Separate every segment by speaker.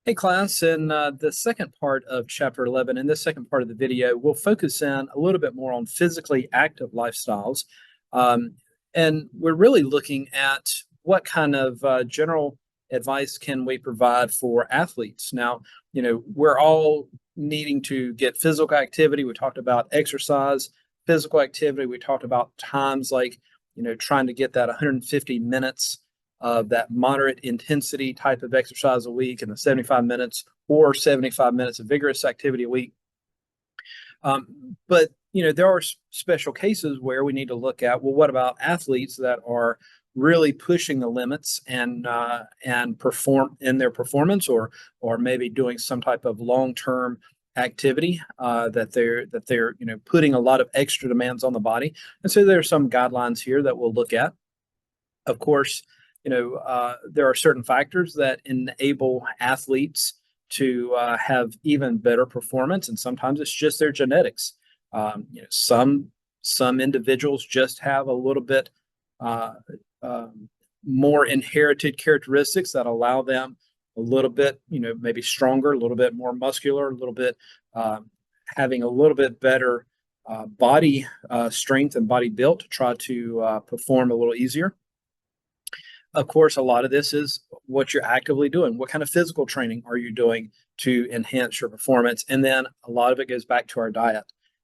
Speaker 1: Hey class, in the second part of chapter 11, in this second part of the video, we'll focus in a little bit more on physically active lifestyles. Um, and we're really looking at what kind of general advice can we provide for athletes. Now, we're all needing to get physical activity. We talked about exercise, physical activity. We talked about times like, trying to get that 150 minutes of that moderate intensity type of exercise a week and the 75 minutes or 75 minutes of vigorous activity a week. But there are special cases where we need to look at, well, what about athletes that are really pushing the limits and perform in their performance, or maybe doing some type of long-term activity that they're putting a lot of extra demands on the body. And so there are some guidelines here that we'll look at. Of course, there are certain factors that enable athletes to have even better performance, and sometimes it's just their genetics. Some individuals just have a little bit uh, more inherited characteristics that allow them a little bit, maybe stronger, a little bit more muscular, a little bit having a little bit better body strength and body built to try to perform a little easier. Of course, a lot of this is what you're actively doing. What kind of physical training are you doing to enhance your performance? And then a lot of it goes back to our diet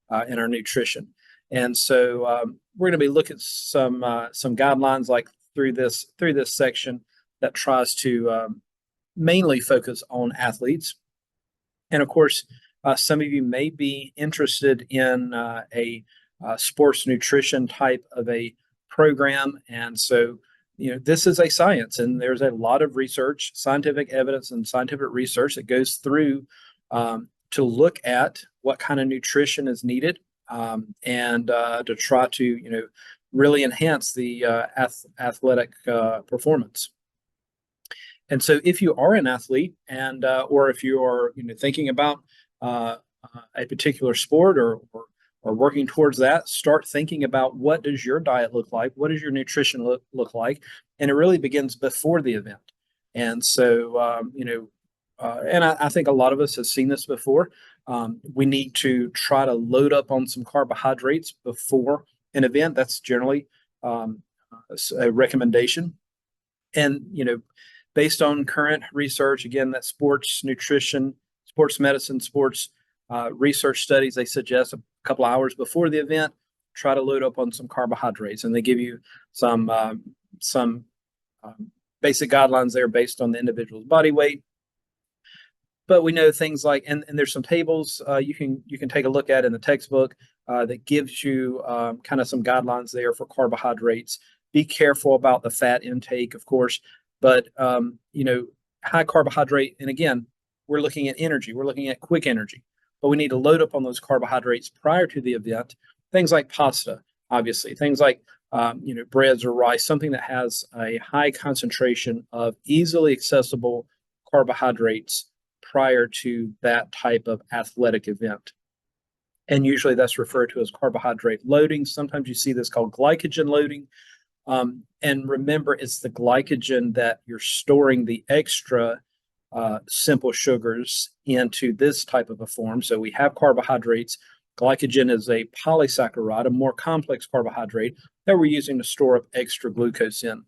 Speaker 1: and our nutrition. And so we're going to be looking at some guidelines like through this section that tries to mainly focus on athletes. And of course, some of you may be interested in a sports nutrition type of a program, and so this is a science, and there's a lot of research, scientific evidence, and scientific research that goes through to look at what kind of nutrition is needed and to try to, really enhance the athletic performance. And so, if you are an athlete, and or if you are, thinking about a particular sport or working towards that, start thinking about what does your diet look like? What does your nutrition look like? And it really begins before the event. And so, and I think a lot of us have seen this before. We need to try to load up on some carbohydrates before an event. That's generally a recommendation. And, based on current research, again, that sports nutrition, sports medicine, sports research studies, they suggest a couple hours before the event, try to load up on some carbohydrates, and they give you some basic guidelines there based on the individual's body weight. But we know things like, and there's some tables you can take a look at in the textbook that gives you kind of some guidelines there for carbohydrates. Be careful about the fat intake, of course, but high carbohydrate, and again, we're looking at energy, we're looking at quick energy, but we need to load up on those carbohydrates prior to the event. Things like pasta, obviously, things like breads or rice, something that has a high concentration of easily accessible carbohydrates prior to that type of athletic event. And usually that's referred to as carbohydrate loading. Sometimes you see this called glycogen loading. And remember, it's the glycogen that you're storing the extra simple sugars into this type of a form. So we have carbohydrates. Glycogen is a polysaccharide, a more complex carbohydrate that we're using to store up extra glucose in.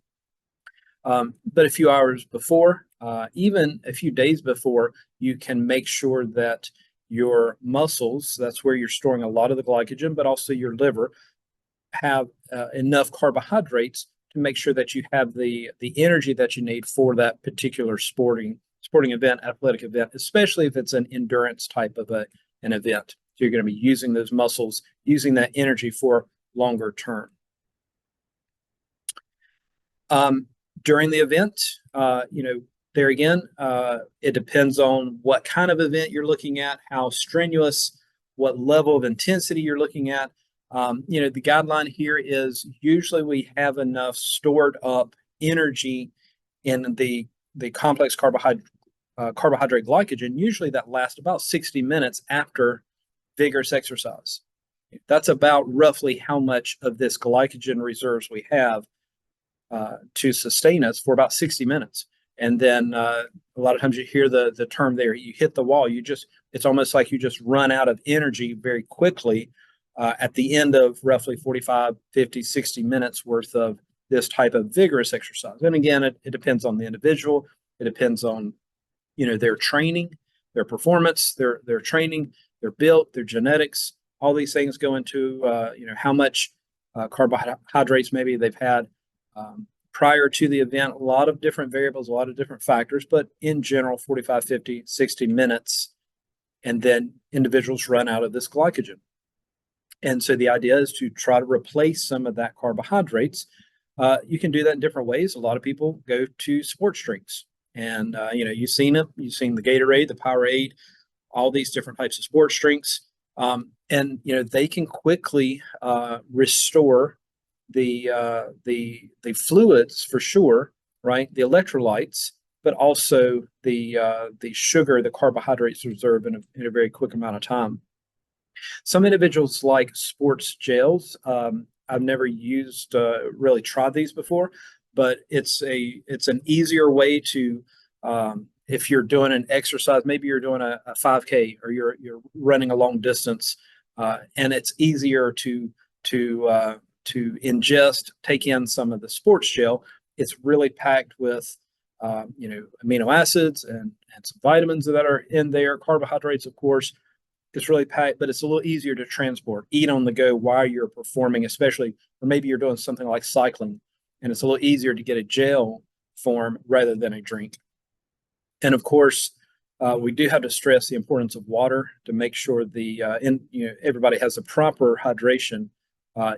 Speaker 1: But a few hours before, even a few days before, you can make sure that your muscles, that's where you're storing a lot of the glycogen, but also your liver, have enough carbohydrates to make sure that you have the energy that you need for that particular sporting event, athletic event, especially if it's an endurance type of an event. So you're going to be using those muscles, using that energy for longer term. During the event, there again, it depends on what kind of event you're looking at, how strenuous, what level of intensity you're looking at. The guideline here is usually we have enough stored up energy in the complex carbohydrate glycogen, usually that lasts about 60 minutes after vigorous exercise. That's about roughly how much of this glycogen reserves we have to sustain us for about 60 minutes. And then a lot of times you hear the term there, you hit the wall. It's almost like you just run out of energy very quickly at the end of roughly 45, 50, 60 minutes worth of this type of vigorous exercise. And again, it depends on the individual. It depends on, their training, their performance, their training, their build, their genetics. All these things go into, how much carbohydrates maybe they've had prior to the event. A lot of different variables, a lot of different factors, but in general, 45, 50, 60 minutes, and then individuals run out of this glycogen. And so the idea is to try to replace some of that carbohydrates. You can do that in different ways. A lot of people go to sports drinks, and you've seen them. You've seen the Gatorade, the Powerade, all these different types of sports drinks, and they can quickly restore the fluids for sure, right? The electrolytes, but also the sugar, the carbohydrates reserved in a very quick amount of time. Some individuals like sports gels. I've never really tried these before, but it's an easier way to, if you're doing an exercise, maybe you're doing a 5K or you're running a long distance, and it's easier to ingest, take in some of the sports gel. It's really packed with amino acids and some vitamins that are in there, carbohydrates, of course. It's really packed, but it's a little easier to transport, eat on the go while you're performing, especially, or maybe you're doing something like cycling, and it's a little easier to get a gel form rather than a drink. And of course, we do have to stress the importance of water to make sure everybody has the proper hydration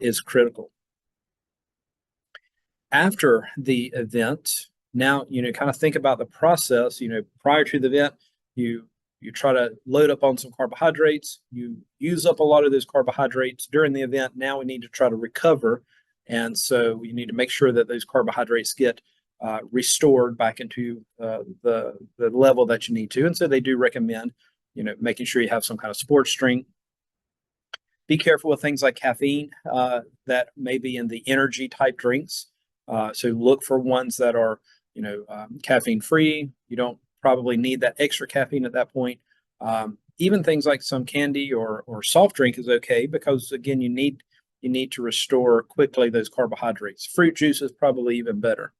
Speaker 1: is critical. After the event, now, kind of think about the process. Prior to the event, you try to load up on some carbohydrates. You use up a lot of those carbohydrates during the event. Now we need to try to recover. And so you need to make sure that those carbohydrates get restored back into the level that you need to. And so they do recommend, making sure you have some kind of sports drink. Be careful with things like caffeine that may be in the energy type drinks. So look for ones that are, caffeine free. You don't probably need that extra caffeine at that point. Even things like some candy or soft drink is okay, because again, you need to restore quickly those carbohydrates. Fruit juice is probably even better.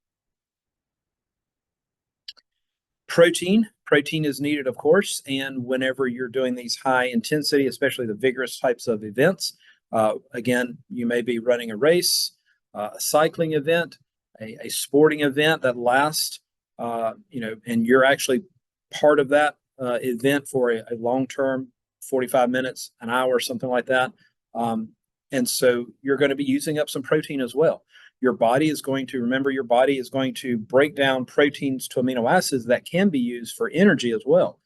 Speaker 1: Protein is needed, of course, and whenever you're doing these high intensity, especially the vigorous types of events, again, you may be running a race, a cycling event, a sporting event that lasts, and you're actually part of that event for a long-term, 45 minutes, an hour, something like that. And so you're going to be using up some protein as well. Your body is going to break down proteins to amino acids that can be used for energy as well.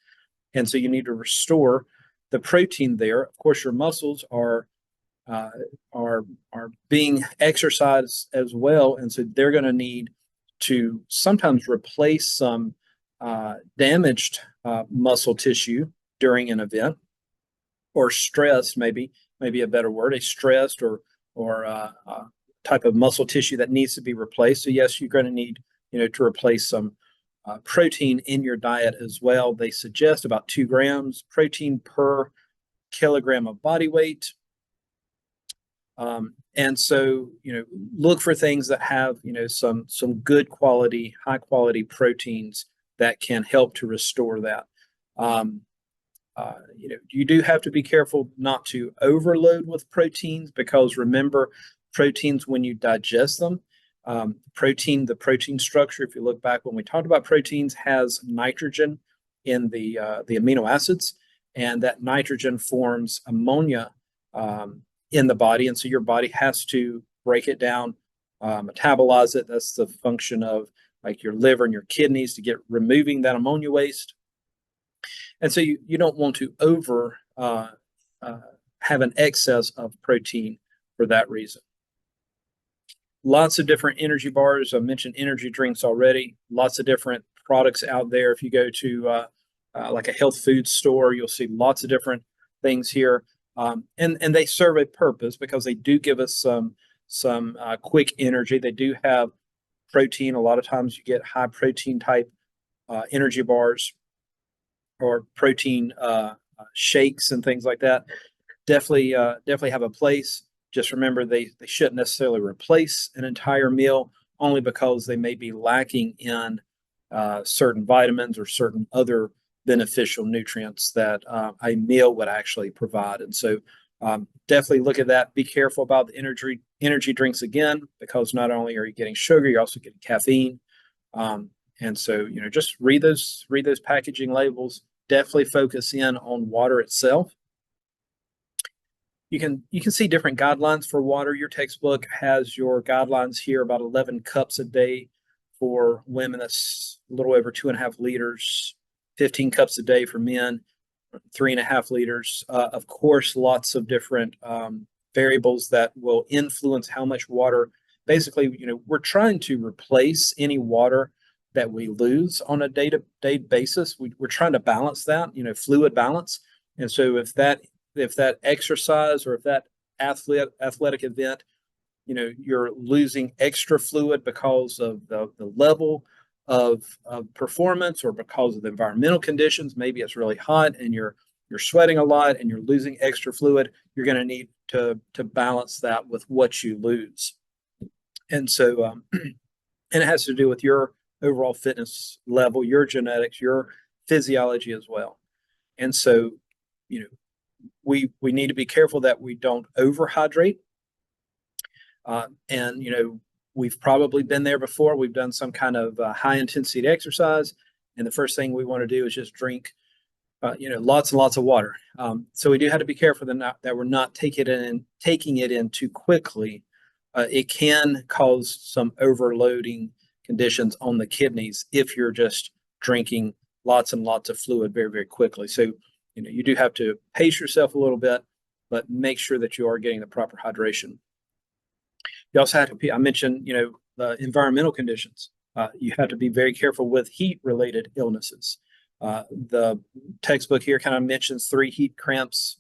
Speaker 1: And so you need to restore the protein there. Of course, your muscles are being exercised as well, and so they're going to need to sometimes replace some damaged muscle tissue during an event, or stressed, maybe a better word, a stressed or type of muscle tissue that needs to be replaced. So yes, you're going to need to replace some protein in your diet as well. They suggest about 2 grams protein per kilogram of body weight. And so, look for things that have, some good quality, high quality proteins that can help to restore that. You do have to be careful not to overload with proteins, because remember, proteins, when you digest them, the protein structure, if you look back when we talked about proteins, has nitrogen in the amino acids, and that nitrogen forms ammonia in the body. And so your body has to break it down, metabolize it. That's the function of like your liver and your kidneys, to get removing that ammonia waste. And so you don't want to have an excess of protein for that reason. Lots of different energy bars. I mentioned energy drinks already. Lots of different products out there. If you go to like a health food store, you'll see lots of different things here. And they serve a purpose, because they do give us some quick energy. They do have protein. A lot of times you get high protein type energy bars or protein shakes and things like that, definitely have a place. Just remember they shouldn't necessarily replace an entire meal, only because they may be lacking in certain vitamins or certain other beneficial nutrients that a meal would actually provide. And so definitely look at that. Be careful about the energy drinks again, because not only are you getting sugar, you're also getting caffeine. And so, just read those packaging labels. Definitely focus in on water itself. You can see different guidelines for water. Your textbook has your guidelines here, about 11 cups a day for women. That's a little over 2.5 liters. 15 cups a day for men, 3.5 liters. Of course, lots of different variables that will influence how much water. Basically, we're trying to replace any water that we lose on a day-to-day basis. We're trying to balance that, fluid balance. And so if that exercise or if that athletic event, you're losing extra fluid because of the level of performance, or because of the environmental conditions, maybe it's really hot and you're sweating a lot and you're losing extra fluid, you're going to need to balance that with what you lose. And so, and it has to do with your overall fitness level, your genetics, your physiology as well. And so, we need to be careful that we don't overhydrate. And we've probably been there before. We've done some kind of high intensity exercise, and the first thing we want to do is just drink, lots and lots of water. So we do have to be careful that we're not taking it in too quickly. It can cause some overloading conditions on the kidneys if you're just drinking lots and lots of fluid very, very quickly. So you do have to pace yourself a little bit, but make sure that you are getting the proper hydration. You also have to, I mentioned, the environmental conditions. You have to be very careful with heat-related illnesses. The textbook here kind of mentions 3 heat cramps,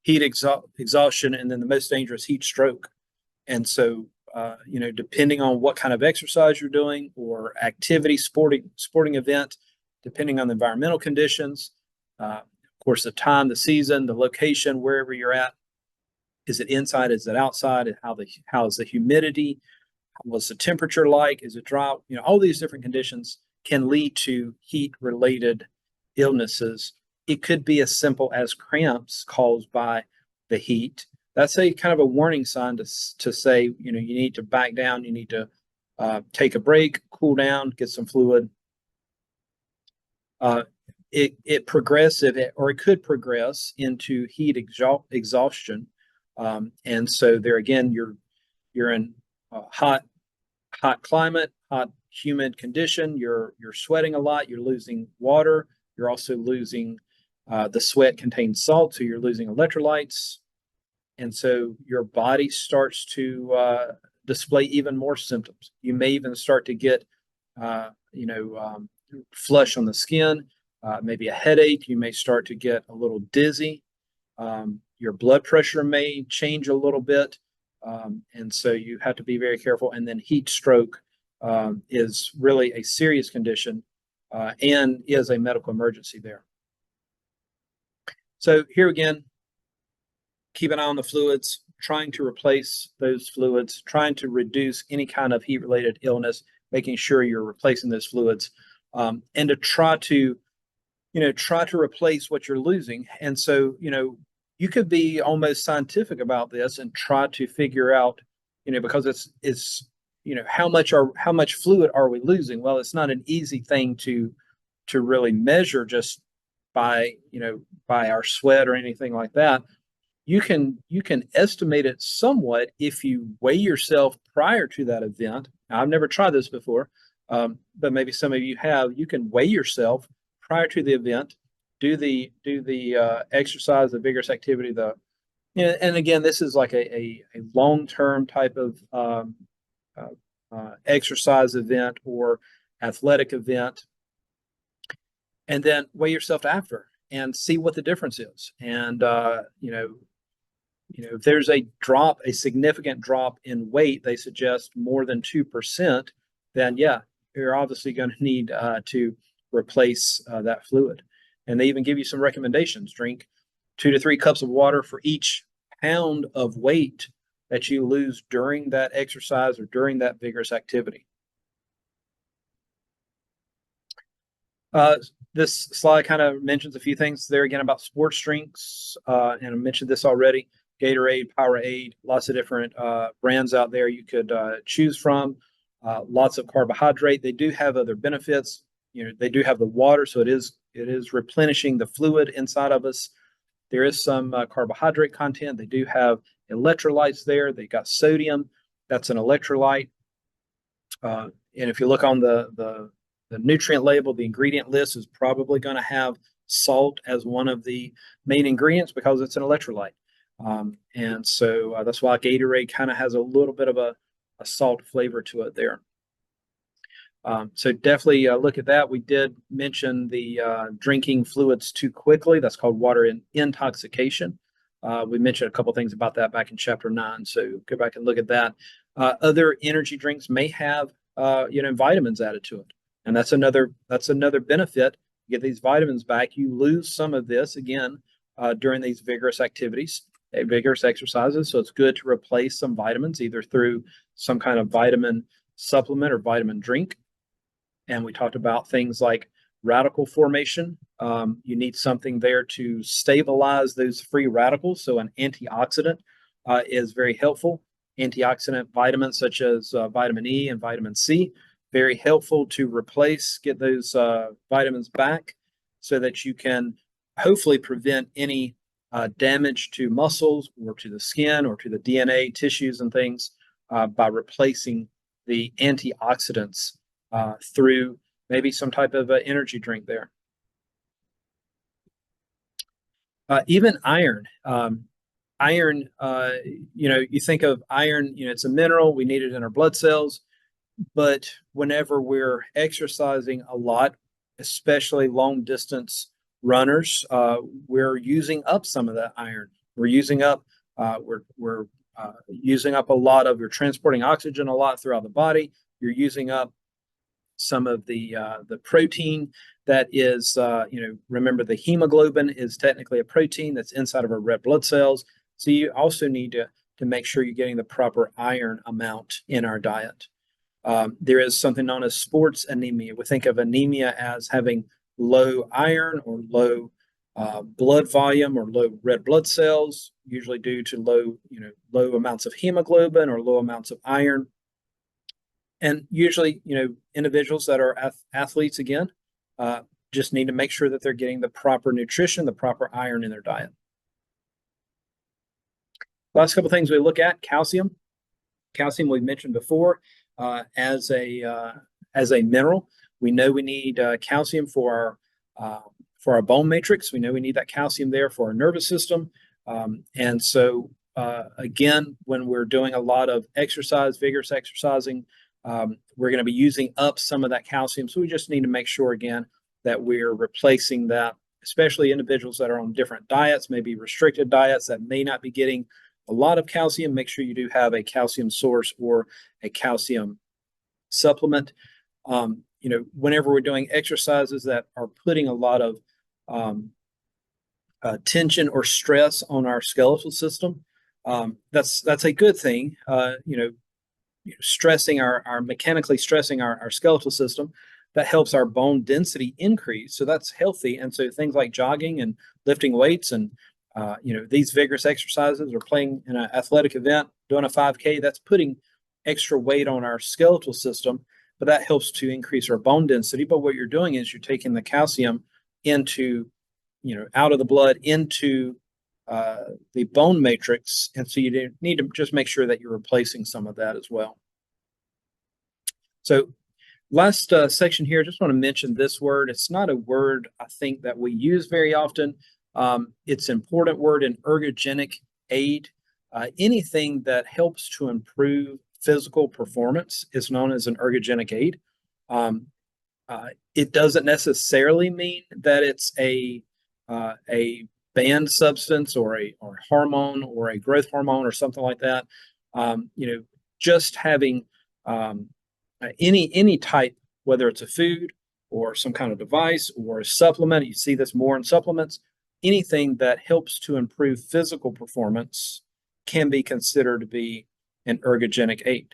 Speaker 1: heat exhaustion, and then the most dangerous, heat stroke. And so, depending on what kind of exercise you're doing or activity, sporting event, depending on the environmental conditions, of course, the time, the season, the location, wherever you're at. Is it inside? Is it outside? How is the humidity? What's the temperature like? Is it dry? All these different conditions can lead to heat-related illnesses. It could be as simple as cramps caused by the heat. That's a kind of a warning sign to say, you need to back down. You need to take a break, cool down, get some fluid. It could progress into heat exhaustion. And so there again, you're in a hot climate, hot, humid condition. You're sweating a lot. You're losing water. You're also losing the sweat contains salt, so you're losing electrolytes, and so your body starts to display even more symptoms. You may even start to get, flush on the skin, maybe a headache. You may start to get a little dizzy. Your blood pressure may change a little bit. And so you have to be very careful. And then heat stroke is really a serious condition and is a medical emergency there. So here again, keep an eye on the fluids, trying to replace those fluids, trying to reduce any kind of heat-related illness, making sure you're replacing those fluids, and to try to replace what you're losing. And so, you could be almost scientific about this and try to figure out, because it's how much fluid are we losing? Well, it's not an easy thing to really measure just by our sweat or anything like that. You can estimate it somewhat if you weigh yourself prior to that event. Now, I've never tried this before, but maybe some of you have. You can weigh yourself prior to the event, do the exercise, the vigorous activity, and again, this is like a long-term type of exercise event or athletic event, and then weigh yourself after and see what the difference is. And if there's a significant drop in weight, they suggest more than 2%, then yeah, you're obviously going to need to replace that fluid. And they even give you some recommendations. Drink 2 to 3 cups of water for each pound of weight that you lose during that exercise or during that vigorous activity. This slide kind of mentions a few things there again about sports drinks, and I mentioned this already. Gatorade, Powerade, lots of different brands out there you could choose from. Lots of carbohydrate. They do have other benefits. They do have the water, so it is replenishing the fluid inside of us. There is some carbohydrate content. They do have electrolytes there. They got sodium. That's an electrolyte. And if you look on the nutrient label, the ingredient list is probably going to have salt as one of the main ingredients because it's an electrolyte. And so that's why Gatorade kind of has a little bit of a salt flavor to it there. So definitely look at that. We did mention the drinking fluids too quickly. That's called water intoxication. We mentioned a couple things about that back in chapter 9. So go back and look at that. Other energy drinks may have vitamins added to it, and that's another benefit. You get these vitamins back. You lose some of this again during these vigorous activities, vigorous exercises. So it's good to replace some vitamins either through some kind of vitamin supplement or vitamin drink. And we talked about things like radical formation. You need something there to stabilize those free radicals. So an antioxidant is very helpful. Antioxidant vitamins such as vitamin E and vitamin C, very helpful to get those vitamins back so that you can hopefully prevent any damage to muscles or to the skin or to the DNA tissues and things by replacing the antioxidants through maybe some type of energy drink there. Even iron. Iron, you think of iron, it's a mineral. We need it in our blood cells. But whenever we're exercising a lot, especially long distance runners, we're using up some of that iron. We're using up a lot of, you're transporting oxygen a lot throughout the body. You're using up some of the protein that is, remember the hemoglobin is technically a protein that's inside of our red blood cells. So you also need to make sure you're getting the proper iron amount in our diet. There is something known as sports anemia. We think of anemia as having low iron or low blood volume or low red blood cells, usually due to low amounts of hemoglobin or low amounts of iron. And usually, individuals that are athletes, again, just need to make sure that they're getting the proper nutrition, the proper iron in their diet. Last couple things we look at: calcium. Calcium we've mentioned before as a mineral. We know we need calcium for our bone matrix. We know we need that calcium there for our nervous system. And so again, when we're doing a lot of exercise, vigorous exercising, we're going to be using up some of that calcium. So we just need to make sure again that we're replacing that, especially individuals that are on different diets, maybe restricted diets that may not be getting a lot of calcium. Make sure you do have a calcium source or a calcium supplement. Whenever we're doing exercises that are putting a lot of tension or stress on our skeletal system, that's a good thing. Mechanically stressing our skeletal system, that helps our bone density increase. So that's healthy. And so things like jogging and lifting weights and these vigorous exercises or playing in an athletic event, doing a 5K, that's putting extra weight on our skeletal system, but that helps to increase our bone density. But what you're doing is you're taking the calcium out of the blood into the bone matrix. And so you need to just make sure that you're replacing some of that as well. So last section here, just want to mention this word. It's not a word I think that we use very often. It's an important word, an ergogenic aid. Anything that helps to improve physical performance is known as an ergogenic aid. It doesn't necessarily mean that it's a banned substance or a hormone or a growth hormone or something like that. Just having any type, whether it's a food or some kind of device or a supplement. You see this more in supplements. Anything that helps to improve physical performance can be considered to be an ergogenic aid.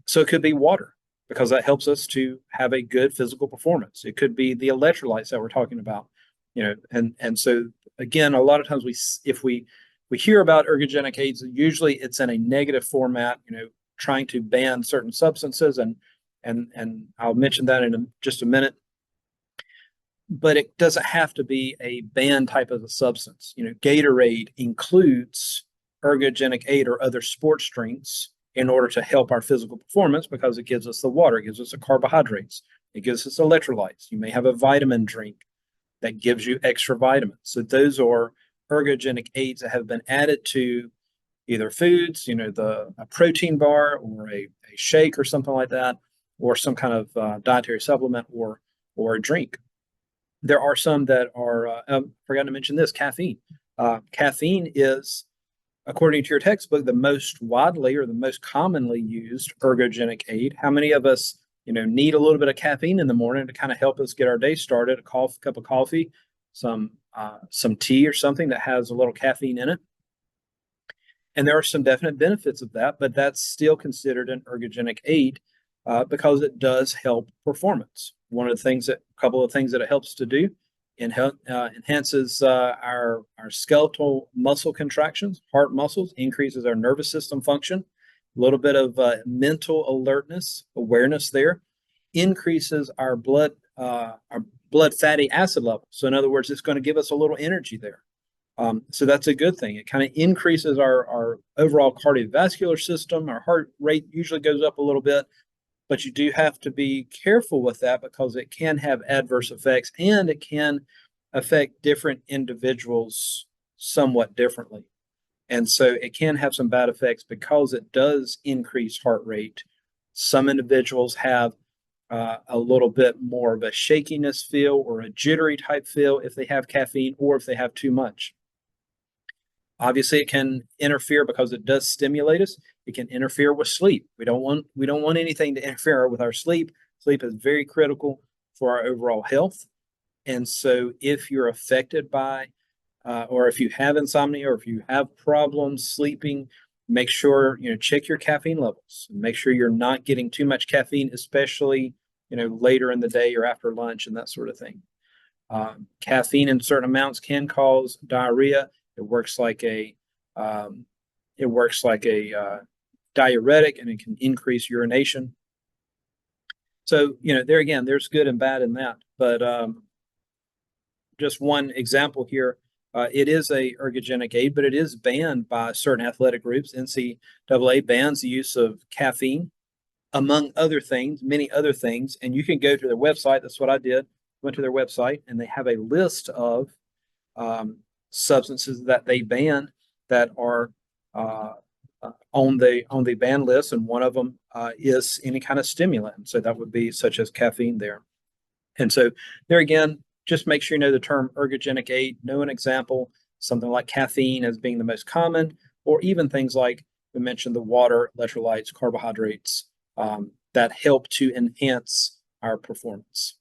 Speaker 1: So it could be water, because that helps us to have a good physical performance. It could be the electrolytes that we're talking about, and so again, a lot of times if we hear about ergogenic aids, usually it's in a negative format, trying to ban certain substances, and I'll mention that in just a minute. But it doesn't have to be a banned type of a substance. Gatorade includes ergogenic aid or other sports drinks in order to help our physical performance, because it gives us the water, it gives us the carbohydrates, it gives us electrolytes. You may have a vitamin drink that gives you extra vitamins. So those are ergogenic aids that have been added to either foods, a protein bar or a shake or something like that, or some kind of dietary supplement or a drink. There are some that are, forgot to mention this, caffeine. Caffeine is, according to your textbook, the most widely or the most commonly used ergogenic aid. How many of us, need a little bit of caffeine in the morning to kind of help us get our day started? A cup of coffee, some tea or something that has a little caffeine in it. And there are some definite benefits of that, but that's still considered an ergogenic aid because it does help performance. A couple of things that it helps to do, enhances our skeletal muscle contractions, heart muscles, increases our nervous system function, a little bit of mental alertness, awareness there, increases our blood fatty acid level. So in other words, it's going to give us a little energy there. So that's a good thing. It kind of increases our overall cardiovascular system. Our heart rate usually goes up a little bit, but you do have to be careful with that, because it can have adverse effects, and it can affect different individuals somewhat differently. And so it can have some bad effects because it does increase heart rate. Some individuals have a little bit more of a shakiness feel or a jittery type feel if they have caffeine or if they have too much. Obviously, it can interfere because it does stimulate us. It can interfere with sleep. We don't want anything to interfere with our sleep. Sleep is very critical for our overall health. And so if you're affected by, or if you have insomnia, or if you have problems sleeping, make sure, check your caffeine levels. Make sure you're not getting too much caffeine, especially, later in the day or after lunch and that sort of thing. Caffeine in certain amounts can cause diarrhea. It works like a diuretic, and it can increase urination. So, there again, there's good and bad in that. But just one example here, it is a ergogenic aid, but it is banned by certain athletic groups. NCAA bans the use of caffeine, among other things, many other things. And you can go to their website. That's what I did. Went to their website, and they have a list of substances that they ban that are on the ban list, and one of them is any kind of stimulant. So that would be such as caffeine there. And so there again, just make sure you know the term ergogenic aid. Know an example, something like caffeine as being the most common, or even things like we mentioned, the water, electrolytes, carbohydrates that help to enhance our performance.